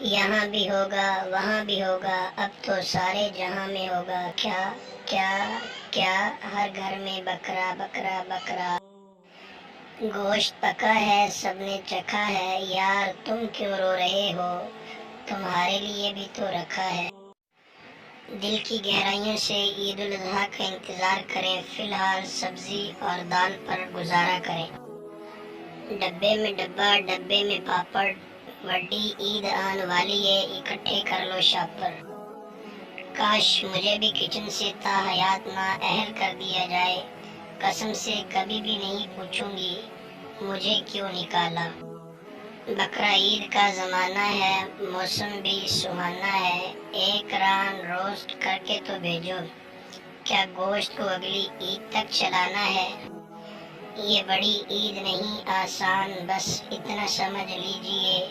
یہاں بھی ہوگا وہاں بھی ہوگا، اب تو سارے جہاں میں ہوگا، کیا کیا کیا ہر گھر میں بکرا بکرا بکرا۔ گوشت پکا ہے سب نے چکھا ہے، یار تم کیوں رو رہے ہو، تمہارے لیے بھی تو رکھا ہے۔ دل کی گہرائیوں سے عید الاضحیٰ کا انتظار کریں، فی الحال سبزی اور دال پر گزارا کریں۔ ڈبے میں ڈبہ ڈبے میں پاپڑ، وڈی عید آن والی ہے، اکٹھے کر لو شاپر۔ کاش مجھے بھی کچن سے تا حیات نہ اہل کر دیا جائے، قسم سے کبھی بھی نہیں پوچھوں گی مجھے کیوں نکالا۔ بقرہ عید کا زمانہ ہے، موسم بھی سہانا ہے، ایک ران روسٹ کر کے تو بھیجو، کیا گوشت کو اگلی عید تک چلانا ہے۔ یہ بڑی عید نہیں آسان، بس اتنا سمجھ لیجئے،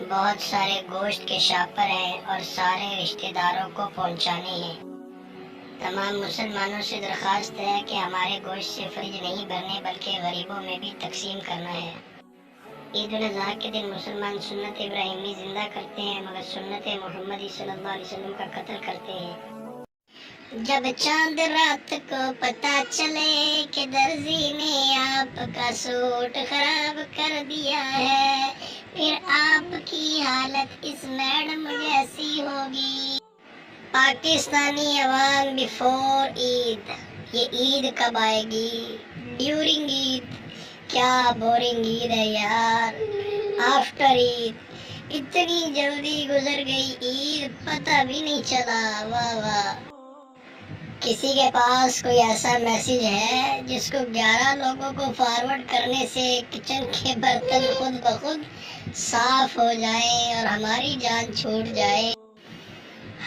بہت سارے گوشت کے شاپر ہیں اور سارے رشتہ داروں کو پہنچانے ہیں۔ تمام مسلمانوں سے درخواست ہے کہ ہمارے گوشت سے فریج نہیں بھرنے بلکہ غریبوں میں بھی تقسیم کرنا ہے۔ عید الاضحیٰ کے دن مسلمان سنت ابراہیمی زندہ کرتے ہیں مگر سنت محمدی صلی اللہ علیہ وسلم کا قتل کرتے ہیں۔ جب چاند رات کو پتہ چلے کہ درزی نے آپ کا سوٹ خراب کر دیا ہے، پھر آپ کی حالت اس میڈم جیسی ہوگی۔ پاکستانی عوام بیفور عید، یہ عید کب آئے گی؟ ڈیورنگ عید، کیا بورنگ عید ہے یار۔ آفٹر عید، اتنی جلدی گزر گئی عید، پتہ بھی نہیں چلا، واہ واہ۔ کسی کے پاس کوئی ایسا میسج ہے جس کو 11 لوگوں کو فارورڈ کرنے سے کچن کے برتن خود بخود صاف ہو جائیں اور ہماری جان چھوٹ جائے؟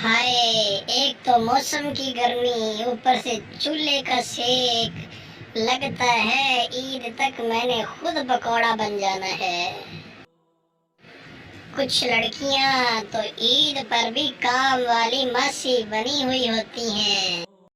ہائے، ایک تو موسم کی گرمی، اوپر سے چولہے کا سیک، لگتا ہے عید تک میں نے خود پکوڑا بن جانا ہے۔ کچھ لڑکیاں تو عید پر بھی کام والی ماسی بنی ہوئی ہوتی ہیں۔